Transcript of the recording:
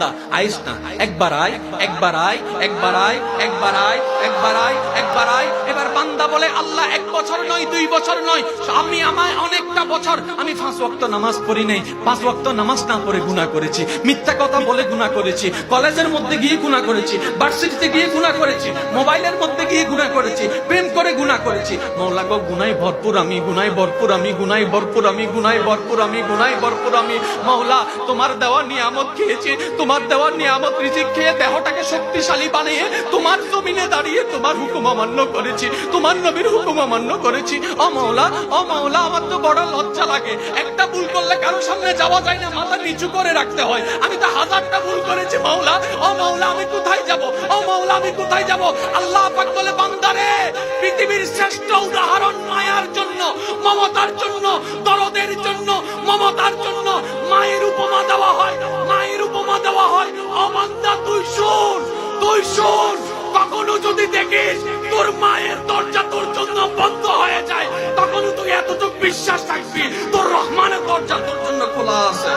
বান্দা আইস না, একবার আয়, একবার আয়, একবার আয়, একবার আয়, একবার আয়, একবার আয়। এবার বান্দা বলে, আল্লাহ 1 বছর নয়, 2 বছর নয়, আমায় অনেকটা বছর আমি 5 ওয়াক্ত নামাজ পড়ি নাই, 5 ওয়াক্ত নামাজ না পড়ে গুনাহ করেছি, মিথ্যা কথা বলে গুনাহ করেছি, কলেজের মধ্যে গিয়ে গুনাহ করেছি, ভার্সিটিতে গিয়ে গুনাহ করেছি, মোবাইলের মধ্যে গিয়ে গুনাহ করেছি, প্রেম করে গুনাহ করেছি। মওলা গো, গুনাহে ভরপুর আমি, গুনাহে ভরপুর আমি, গুনাহে ভরপুর আমি, গুনাহে ভরপুর আমি, গুনাহে ভরপুর আমি। মওলা, তোমার দেওয়া নিয়ামত খেয়েছি, তোমার দেওয়া নিয়ামত রিজিক খেয়ে দেহটাকে শক্তিশালী বানিয়ে তোমার জমিনে দাঁড়িয়ে তোমার হুকুম অমান্য করেছি, তোমার নবীর হুকুম অমান্য করেছি। ও মওলা, ও মওলা, আমার তো বড় লজ্জা লাগে। একটা ভুল করলে কারো সামনে যাওয়া যায় না, মাথা নিচু করে রাখতে হয়। আমি তো 1000টা ভুল করেছি মওলা। ও মওলা, আমি কোথায় যাব? ও মওলা, আমি কোথায় যাব? আল্লাহ পাক বলে, বান্দারে, পৃথিবীর শ্রেষ্ঠ উদাহরণ মায়ার জন্য, মমতার জন্য, দরদের জন্য, মমতার জন্য মায়ের উপমা দেওয়া হয়, মায়ের উপমা দেওয়া হয়। ও বান্দা, তুই শোন, তুই শোন। কখনো যদি দেখিস তোর মায়ের দরজা তোর জন্য বন্ধ হয়ে যায়, তখন তুই এতটুকু বিশ্বাস রাখবি তোর রহমানের দরজা তোর জন্য খোলা আছে।